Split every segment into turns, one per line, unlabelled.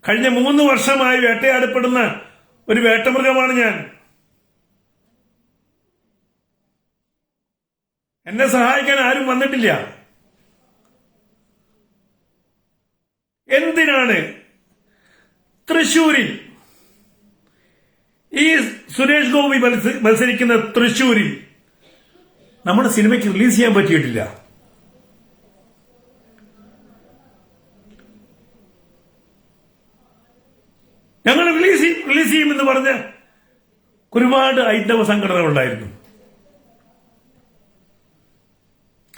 കഴിഞ്ഞ 3 വർഷമായി വേട്ടയാടപ്പെടുന്ന ഒരു വേട്ടമൃഗമാണ് ഞാൻ. എന്നെ സഹായിക്കാൻ ആരും വന്നിട്ടില്ല. എന്തിനാണ് തൃശൂരിൽ ഈ സുരേഷ് ഗോപി മത്സരിക്കുന്ന തൃശൂരിൽ നമ്മുടെ സിനിമയ്ക്ക് റിലീസ് ചെയ്യാൻ പറ്റിയിട്ടില്ല? ഞങ്ങൾ റിലീസ് ചെയ്യുമെന്ന് പറഞ്ഞ ഒരുപാട് ഹൈന്ദവ സംഘടനകൾ ഉണ്ടായിരുന്നു.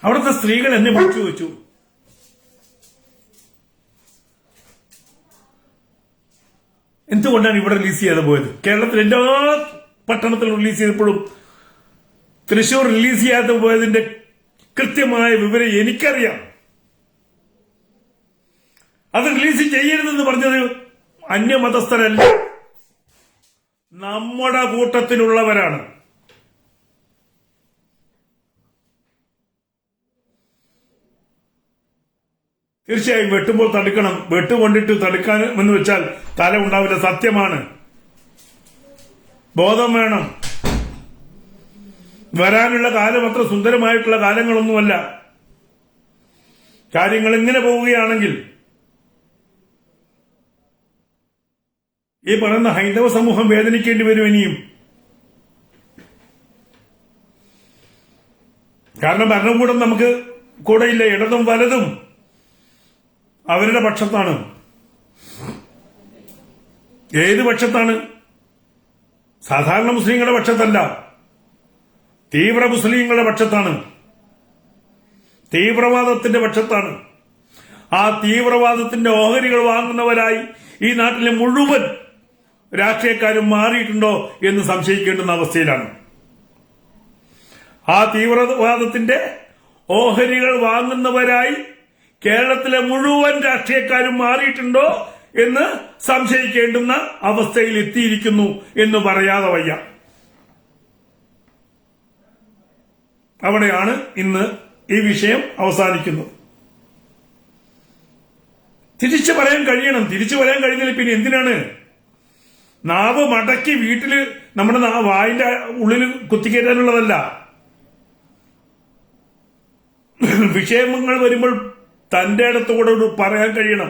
അവിടുത്തെ സ്ത്രീകൾ എന്നെ വിളിച്ചു വെച്ചു, എന്തുകൊണ്ടാണ് ഇവിടെ റിലീസ് ചെയ്യാതെ പോയത്? കേരളത്തിൽ എല്ലാ പട്ടണത്തിലും റിലീസ് ചെയ്തപ്പോഴും തൃശൂർ റിലീസ് ചെയ്യാതെ പോയതിന്റെ കൃത്യമായ വിവരം എനിക്കറിയാം. അത് റിലീസ് ചെയ്യരുതെന്ന് പറഞ്ഞത് അന്യമതസ്ഥരല്ല, നമ്മുടെ കൂട്ടത്തിലുള്ളവരാണ്. തീർച്ചയായും വെട്ടുമ്പോൾ തടുക്കണം. വെട്ടുകൊണ്ടിട്ട് തടുക്കാൻ എന്ന് വെച്ചാൽ തല ഉണ്ടാവില്ല. സത്യമാണ്. ബോധം വേണം. വരാനുള്ള കാലം അത്ര സുന്ദരമായിട്ടുള്ള കാലങ്ങളൊന്നുമല്ല. കാര്യങ്ങൾ ഇങ്ങനെ പോവുകയാണെങ്കിൽ ഈ പറയുന്ന ഹൈന്ദവ സമൂഹം വേദനിക്കേണ്ടി വരും ഇനിയും. കാരണം ഭരണകൂടം നമുക്ക് കൂടെയില്ല. ഇടതും വലതും അവരുടെ പക്ഷത്താണ്. ഏത് പക്ഷത്താണ്? സാധാരണ മുസ്ലിങ്ങളുടെ പക്ഷത്തല്ല, തീവ്ര മുസ്ലിങ്ങളുടെ പക്ഷത്താണ്, തീവ്രവാദത്തിന്റെ പക്ഷത്താണ്. ആ തീവ്രവാദത്തിന്റെ ഓഹരികൾ വാങ്ങുന്നവരായി ഈ നാട്ടിലെ മുഴുവൻ രാഷ്ട്രീയക്കാരും മാറിയിട്ടുണ്ടോ എന്ന് സംശയിക്കേണ്ടുന്ന അവസ്ഥയിലാണ്. ആ തീവ്രവാദത്തിന്റെ ഓഹരികൾ വാങ്ങുന്നവരായി കേരളത്തിലെ മുഴുവൻ രാഷ്ട്രീയക്കാരും മാറിയിട്ടുണ്ടോ എന്ന് സംശയിക്കേണ്ടുന്ന അവസ്ഥയിൽ എത്തിയിരിക്കുന്നു എന്ന് പറയാതെ വയ്യ. അവിടെയാണ് ഇന്ന് ഈ വിഷയം അവസാനിക്കുന്നത്. തിരിച്ചു പറയാൻ കഴിയണം. തിരിച്ചു പറയാൻ കഴിയുന്നില്ല പിന്നെ എന്തിനാണ് നാവ് മടക്കി വീട്ടില് നമ്മുടെ വായിന്റെ ഉള്ളിൽ കുത്തിക്കയറ്റാനുള്ളതല്ല. വിഷയങ്ങൾ വരുമ്പോൾ തന്റെ അടുത്തുകൂടെ പറയാൻ കഴിയണം.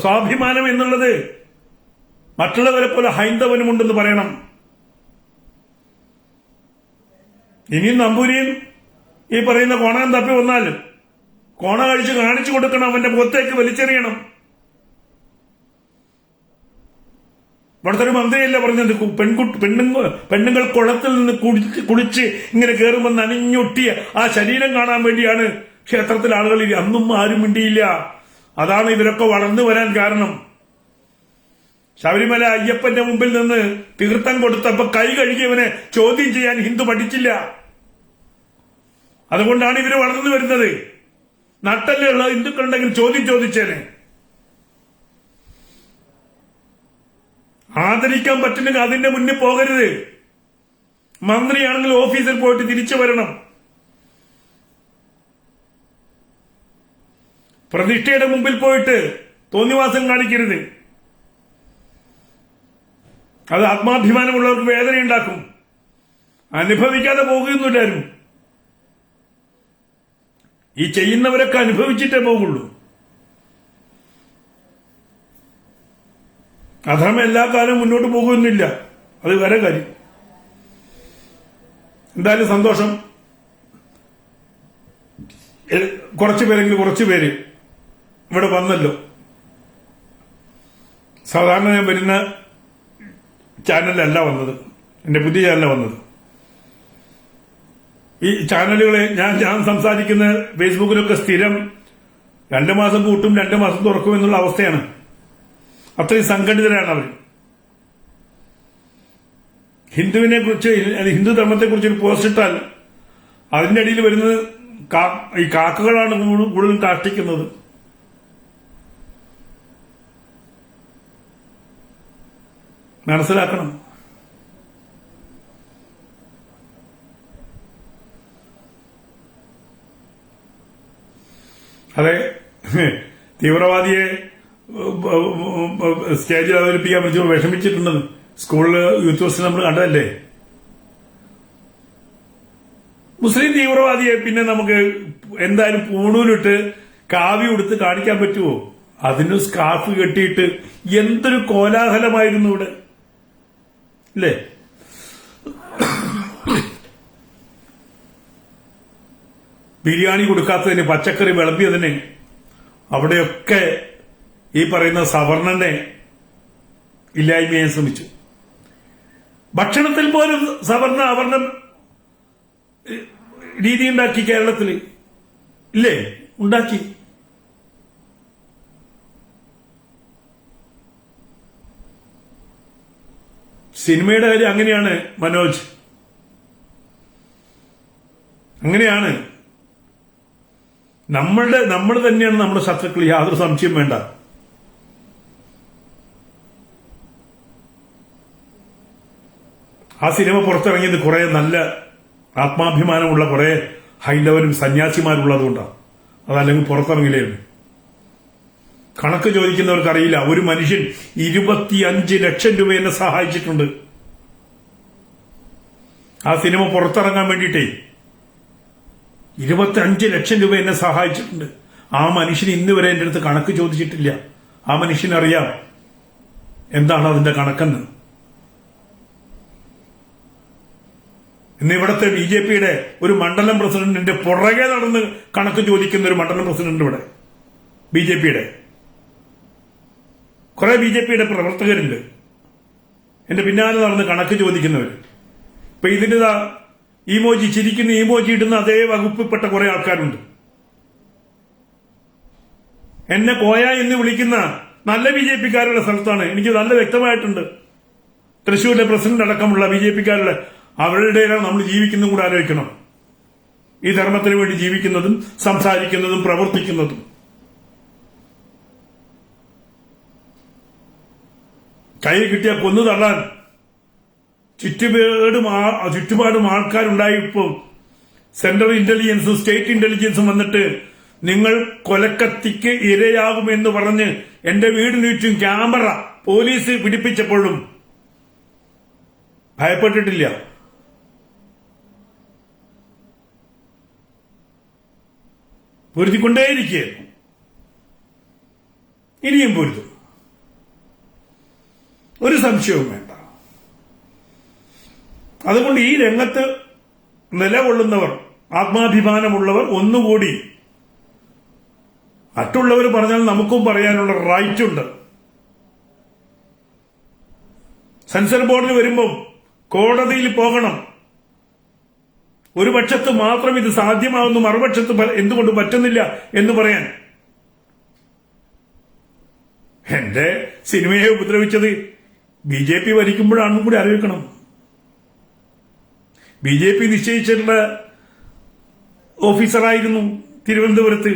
സ്വാഭിമാനം എന്നുള്ളത് മറ്റുള്ളവരെ പോലെ ഹൈന്ദവനുമുണ്ടെന്ന് പറയണം. ഇനിയും നമ്പൂരിയും ഈ പറയുന്ന കോണകം തപ്പി വന്നാലും കോണ കഴിച്ച് കാണിച്ചു കൊടുക്കണം, അവന്റെ മുഖത്തേക്ക് വലിച്ചെറിയണം. ഇവിടുത്തെ ഒരു മന്ത്രിയല്ല പറഞ്ഞത് പെണ്ണുങ്ങൾ കുളത്തിൽ നിന്ന് കുളിച്ച് ഇങ്ങനെ കയറുമ്പോൾ നനഞ്ഞൊട്ടിയ ആ ശരീരം കാണാൻ വേണ്ടിയാണ് ക്ഷേത്രത്തിൽ ആളുകൾ. അന്നും ആരും മിണ്ടിയില്ല. അതാണ് ഇവരൊക്കെ വളർന്നു വരാൻ കാരണം. ശബരിമല അയ്യപ്പന്റെ മുമ്പിൽ നിന്ന് തീർത്ഥം കൊടുത്തപ്പോ കൈ കഴുകിയവനെ ചോദ്യം ചെയ്യാൻ ഹിന്ദു പഠിച്ചില്ല. അതുകൊണ്ടാണ് ഇവര് വളർന്നു വരുന്നത്. നട്ടലുള്ള ഹിന്ദുക്കളുണ്ടെങ്കിൽ ചോദ്യം ചോദിച്ചേനെ. ആദരിക്കാൻ പറ്റില്ലെങ്കിൽ അതിന്റെ മുന്നിൽ പോകരുത്. മന്ത്രിയാണെങ്കിൽ ഓഫീസിൽ പോയിട്ട് തിരിച്ചു വരണം. പ്രതിഷ്ഠയുടെ മുമ്പിൽ പോയിട്ട് തോന്നിവാസം കാണിക്കരുത്. അത് ആത്മാഭിമാനമുള്ളവർക്ക് വേദനയുണ്ടാക്കും. അനുഭവിക്കാതെ പോകുന്നില്ലാരും. ഈ ചെയ്യുന്നവരൊക്കെ അനുഭവിച്ചിട്ടേ പോകുള്ളൂ. അധർമ്മം എല്ലാ കാലവും മുന്നോട്ട് പോകുന്നില്ല. അത് വേറെ കാര്യം. എന്തായാലും സന്തോഷം. കുറച്ചുപേരെങ്കിലും കുറച്ചുപേര് ഇവിടെ വന്നല്ലോ. സാധാരണ ഞാൻ വരുന്ന ചാനലല്ല വന്നത്, എന്റെ പുതിയ ചാനലാണ് വന്നത്. ഈ ചാനലുകളെ ഞാൻ സംസാരിക്കുന്ന ഫേസ്ബുക്കിലൊക്കെ സ്ഥിരം 2 മാസം കൂട്ടും 2 മാസം തുറക്കും എന്നുള്ള അവസ്ഥയാണ്. അത്രയും സംഘടിതരാണ് അവർ. ഹിന്ദുവിനെ കുറിച്ച്, ഹിന്ദു ധർമ്മത്തെ കുറിച്ച് ഒരു പോസ്റ്റ് ഇട്ടാൽ അതിന്റെ അടിയിൽ വരുന്നത് ഈ കാക്കകളാണ് കൂടുതലും കാഷ്ടിക്കുന്നത്. മനസ്സിലാക്കണം. അതെ, തീവ്രവാദിയെ സ്റ്റേജിൽ അവതരിപ്പിക്കാൻ പറ്റുമോ വിഷമിച്ചിട്ടുണ്ടെന്ന് സ്കൂളില് യൂത്ത് ഫെസ്റ്റിൽ നമ്മൾ കണ്ടതല്ലേ. മുസ്ലിം തീവ്രവാദിയെ പിന്നെ നമുക്ക് എന്തായാലും പൂണൂലിട്ട് കാവ്യ ഉടുത്ത് കാണിക്കാൻ പറ്റുമോ? അതിന് സ്കാർഫ് കെട്ടിയിട്ട് എന്തൊരു കോലാഹലമായിരുന്നു ഇവിടെ അല്ലേ. ബിരിയാണി കൊടുക്കാത്തതിന്, പച്ചക്കറി വിളമ്പിയതിന് അവിടെയൊക്കെ ഈ പറയുന്ന സവർണനെ ഇല്ലായ്മ ചെയ്യാൻ ശ്രമിച്ചു. ഭക്ഷണത്തിൽ പോലും സവർണ അവർണം രീതി ഉണ്ടാക്കി കേരളത്തിൽ ഇല്ലേ, ഉണ്ടാക്കി. സിനിമയുടെ കാര്യം അങ്ങനെയാണ് മനോജ്, അങ്ങനെയാണ്. നമ്മൾ തന്നെയാണ് നമ്മുടെ ശത്രുക്കൾ, യാതൊരു സംശയം വേണ്ട. ആ സിനിമ പുറത്തിറങ്ങിയത് കുറെ നല്ല ആത്മാഭിമാനമുള്ള കുറെ ഹൈലവരും സന്യാസിമാരുള്ളതുകൊണ്ടാണ്. അതല്ലെങ്കിൽ പുറത്തിറങ്ങില്ലായിരുന്നു. കണക്ക് ചോദിക്കുന്നവർക്കറിയില്ല, ഒരു മനുഷ്യൻ 25 ലക്ഷം രൂപ എന്നെ സഹായിച്ചിട്ടുണ്ട് ആ സിനിമ പുറത്തിറങ്ങാൻ വേണ്ടിയിട്ടേ. 25 ലക്ഷം രൂപ എന്നെ സഹായിച്ചിട്ടുണ്ട്. ആ മനുഷ്യൻ ഇന്ന് വരെ എന്റെ അടുത്ത് കണക്ക് ചോദിച്ചിട്ടില്ല. ആ മനുഷ്യനറിയാം എന്താണ് അതിന്റെ കണക്കെന്ന്. ഇന്ന് ഇവിടുത്തെ BJPയുടെ ഒരു മണ്ഡലം പ്രസിഡന്റിന്റെ പുറകെ നടന്ന് കണക്ക് ചോദിക്കുന്ന ഒരു മണ്ഡലം പ്രസിഡന്റ് ഇവിടെ BJPയുടെ കുറെ BJPയുടെ പ്രവർത്തകരുണ്ട് എന്റെ പിന്നാലെ നടന്ന് കണക്ക് ചോദിക്കുന്നവർ. ഇപ്പൊ ഇതിന്റെ ഇമോജി, ചിരിക്കുന്ന ഇമോജി ഇടുന്ന അതേ വകുപ്പിൽപ്പെട്ട കുറെ ആൾക്കാരുണ്ട്. എന്നെ കോയ എന്ന് വിളിക്കുന്ന നല്ല BJPക്കാരുടെ സ്ഥലത്താണ്. എനിക്ക് നല്ല വ്യക്തമായിട്ടുണ്ട്. തൃശ്ശൂരിലെ പ്രസിഡന്റ് അടക്കമുള്ള BJPക്കാരുടെ അവരുടെ നമ്മൾ ജീവിക്കുന്നതും കൂടെ ആലോചിക്കണം. ഈ ധർമ്മത്തിന് വേണ്ടി ജീവിക്കുന്നതും സംസാരിക്കുന്നതും പ്രവർത്തിക്കുന്നതും. കയ്യിൽ കിട്ടിയ കൊന്നു തള്ളാൻ ചുറ്റുപാടും ആൾക്കാരുണ്ടായപ്പോൾ സെൻട്രൽ ഇന്റലിജൻസും സ്റ്റേറ്റ് ഇന്റലിജൻസും വന്നിട്ട് നിങ്ങൾ കൊലക്കത്തിക്ക് ഇരയാകുമെന്ന് പറഞ്ഞ് എന്റെ വീടിന് ചുറ്റും ക്യാമറ പോലീസ് പിടിപ്പിച്ചപ്പോഴും ഭയപ്പെട്ടിട്ടില്ല. പൊരുത്തിക്കൊണ്ടേയിരിക്കുകയായിരുന്നു. ഇനിയും പൊരുത്തും, ഒരു സംശയവും വേണ്ട. അതുകൊണ്ട് ഈ രംഗത്ത് നിലകൊള്ളുന്നവർ, ആത്മാഭിമാനമുള്ളവർ ഒന്നുകൂടി, മറ്റുള്ളവർ പറഞ്ഞാൽ നമുക്കും പറയാനുള്ള റൈറ്റ് ഉണ്ട്. സെൻസർ ബോർഡിൽ വരുമ്പോൾ കോടതിയിൽ പോകണം. ഒരു പക്ഷത്ത് മാത്രം ഇത് സാധ്യമാവുന്നു, മറുപക്ഷത്ത് എന്തുകൊണ്ട് പറ്റുന്നില്ല എന്ന് പറയാൻ. എന്റെ സിനിമയെ ഉപദ്രവിച്ചത് BJP ഭരിക്കുമ്പോഴാണെന്നും കൂടി ആലോചിക്കണം. BJP നിശ്ചയിച്ചിട്ടുള്ള ഓഫീസറായിരുന്നു തിരുവനന്തപുരത്ത്.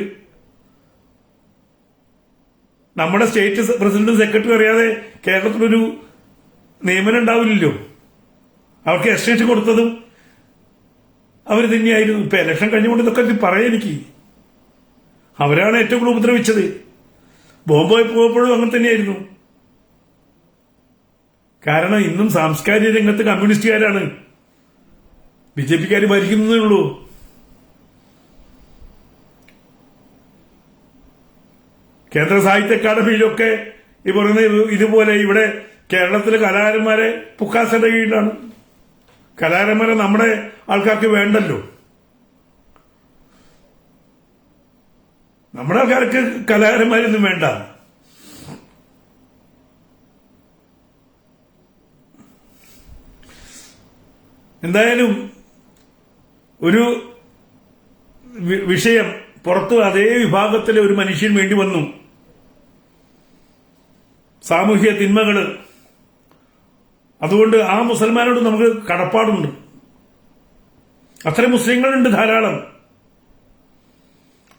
നമ്മുടെ സ്റ്റേറ്റ് പ്രസിഡന്റ്, സെക്രട്ടറി അറിയാതെ കേരളത്തിലൊരു നിയമനം ഉണ്ടാവില്ലല്ലോ. അവർക്ക് എക്സ്റ്റൻഷൻ കൊടുത്തതും അവർ തന്നെയായിരുന്നു. ഇപ്പൊ ഇലക്ഷൻ കഴിഞ്ഞുകൊണ്ട് ഇതൊക്കെ പറയാൻ എനിക്ക്, അവരാണ് ഏറ്റവും കൂടുതൽ ഉപദ്രവിച്ചത്. ബോംബെ പോയപ്പോഴും അങ്ങനെ തന്നെയായിരുന്നു. കാരണം ഇന്നും സാംസ്കാരിക രംഗത്ത് കമ്മ്യൂണിസ്റ്റുകാരാണ്, BJPക്കാർ ഭരിക്കുന്നതേ ഉള്ളൂ. കേന്ദ്ര സാഹിത്യ അക്കാദമിയിലൊക്കെ ഈ പറയുന്ന ഇതുപോലെ ഇവിടെ കേരളത്തിലെ കലാകാരന്മാരെ പുക്കാസയുടെ കീഴിലാണ്. കലാകാരന്മാരെ നമ്മുടെ ആൾക്കാർക്ക് വേണ്ടല്ലോ. നമ്മുടെ ആൾക്കാർക്ക് കലാകാരന്മാരൊന്നും വേണ്ട. എന്തായാലും ഒരു വിഷയം പുറത്ത് അതേ വിഭാഗത്തിലെ ഒരു മനുഷ്യൻ വേണ്ടി വന്നു. സാമൂഹ്യ തിന്മകള്. അതുകൊണ്ട് ആ മുസൽമാനോട് നമുക്ക് കടപ്പാടുണ്ട്. അത്രയും മുസ്ലിങ്ങളുണ്ട് ധാരാളം.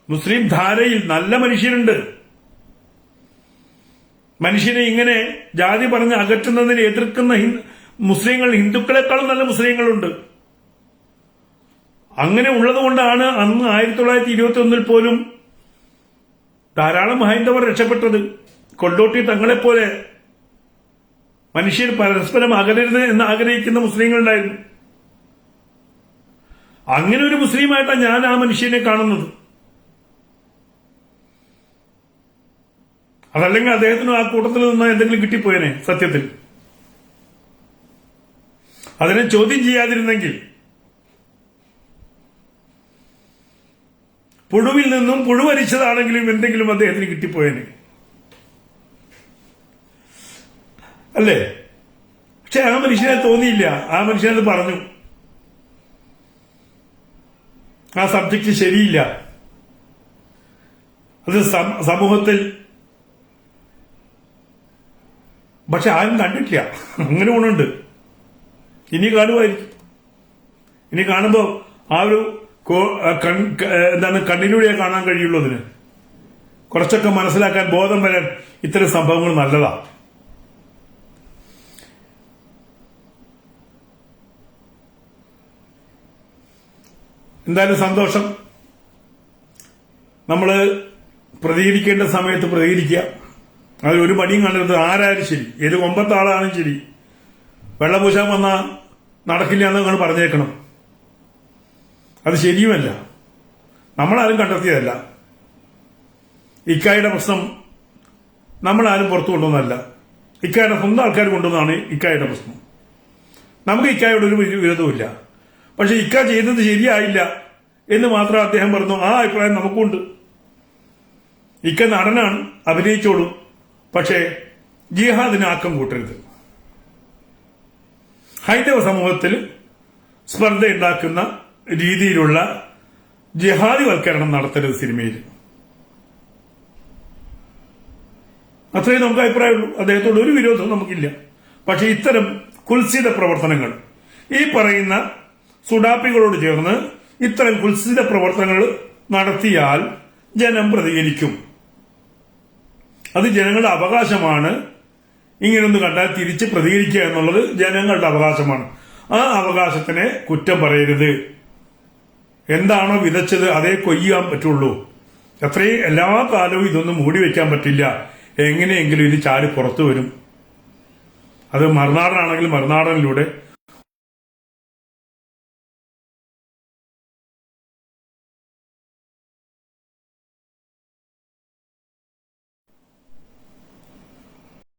മുസ്ലിം ധാരയിൽ നല്ല മനുഷ്യരുണ്ട്. മനുഷ്യനെ ഇങ്ങനെ ജാതി പറഞ്ഞ് അകറ്റുന്നതിനെ എതിർക്കുന്ന മുസ്ലിങ്ങൾ, ഹിന്ദുക്കളെക്കാളും നല്ല മുസ്ലിങ്ങളുണ്ട്. അങ്ങനെ ഉള്ളതുകൊണ്ടാണ് അന്ന് 1921 പോലും ധാരാളം ഹൈന്ദവർ രക്ഷപ്പെട്ടത്. കൊണ്ടോട്ടി തങ്ങളെപ്പോലെ മനുഷ്യർ പരസ്പരം അകലരുത് എന്ന് ആഗ്രഹിക്കുന്ന മുസ്ലിങ്ങളുണ്ടായിരുന്നു. അങ്ങനെ ഒരു മുസ്ലിമായിട്ടാണ് ഞാൻ ആ മനുഷ്യനെ കാണുന്നത്. അതല്ലെങ്കിൽ അദ്ദേഹത്തിനും ആ കൂട്ടത്തിൽ നിന്ന് എന്തെങ്കിലും കിട്ടിപ്പോയനെ. സത്യത്തിൽ അതിനെ ചോദ്യം ചെയ്യാതിരുന്നെങ്കിൽ പുഴുവിൽ നിന്നും പുഴുവരിച്ചതാണെങ്കിലും എന്തെങ്കിലും അദ്ദേഹത്തിന് കിട്ടിപ്പോയനെ, അല്ലേ? പക്ഷെ ആ മനുഷ്യനെ തോന്നിയില്ല. ആ മനുഷ്യനത് പറഞ്ഞു. ആ സബ്ജക്റ്റ് ശരിയില്ല. അത് സമൂഹത്തിൽ പക്ഷെ ആരും കണ്ടിട്ടില്ല. അങ്ങനെ ഗുണമുണ്ട്. ഇനി കാണുമായിരിക്കും. ഇനി കാണുമ്പോൾ ആ ഒരു എന്താണ് കണ്ണിലൂടെ കാണാൻ കഴിയുള്ളൂ. അതിന് കുറച്ചൊക്കെ മനസ്സിലാക്കാൻ, ബോധം വരാൻ ഇത്തരം സംഭവങ്ങൾ നല്ലതാണ്. എന്തായാലും സന്തോഷം. നമ്മൾ പ്രതികരിക്കേണ്ട സമയത്ത് പ്രതികരിക്കുക. അതിൽ ഒരു മടിയും കണ്ടത്. ആരായാലും ശരി, ഏത് കൊമ്പത്തെ ആളാണെങ്കിലും ശരി, വെള്ളപൂശാൻ വന്നാൽ നടക്കില്ല എന്ന് നിങ്ങൾ പറഞ്ഞേക്കണം. അത് ശരിയുമല്ല. നമ്മളാരും കണ്ടെത്തിയതല്ല. ഇക്കായുടെ പ്രശ്നം നമ്മളാരും പുറത്തു കൊണ്ടുവന്നതല്ല. ഇക്കായുടെ സ്വന്തം ആൾക്കാർ കൊണ്ടുവന്നതാണ് ഇക്കായുടെ പ്രശ്നം. നമുക്ക് ഇക്കായോട് ഒരു വിരോധവുമില്ല. പക്ഷെ ഇക്ക ചെയ്തത് ശരിയായില്ല എന്ന് മാത്രം അദ്ദേഹം പറഞ്ഞു. ആ അഭിപ്രായം നമുക്കുണ്ട്. ഇക്ക നടനാണ്, അഭിനയിച്ചോളൂ. പക്ഷേ ജിഹാദിന് ആക്കം കൂട്ടരുത്. ഹൈന്ദവ സമൂഹത്തിൽ സ്പർദ്ധയുണ്ടാക്കുന്ന രീതിയിലുള്ള ജിഹാദിവൽക്കരണം നടത്തരുത് സിനിമയിൽ. അത്രയും നമുക്ക് അഭിപ്രായമുള്ളൂ. അദ്ദേഹത്തോട് ഒരു വിരോധവും നമുക്കില്ല. പക്ഷെ ഇത്തരം കുൽസിത പ്രവർത്തനങ്ങൾ, ഈ പറയുന്ന സുഡാപ്പികളോട് ചേർന്ന് ഇത്തരം കുൽസിത പ്രവർത്തനങ്ങൾ നടത്തിയാൽ ജനം പ്രതികരിക്കും. അത് ജനങ്ങളുടെ അവകാശമാണ്. ഇങ്ങനൊന്ന് കണ്ടാൽ തിരിച്ച് പ്രതികരിക്കുക എന്നുള്ളത് ജനങ്ങളുടെ അവകാശമാണ്. ആ അവകാശത്തിനെ കുറ്റം പറയരുത്. എന്താണോ വിതച്ചത് അതേ കൊയ്യാൻ പറ്റുള്ളൂ. അത്രയും എല്ലാ കാലവും ഇതൊന്നും മൂടി വയ്ക്കാൻ പറ്റില്ല. എങ്ങനെയെങ്കിലും ഇത് ചാടി പുറത്തു വരും. അത് മറുനാടനാണെങ്കിൽ മറുനാടനിലൂടെ,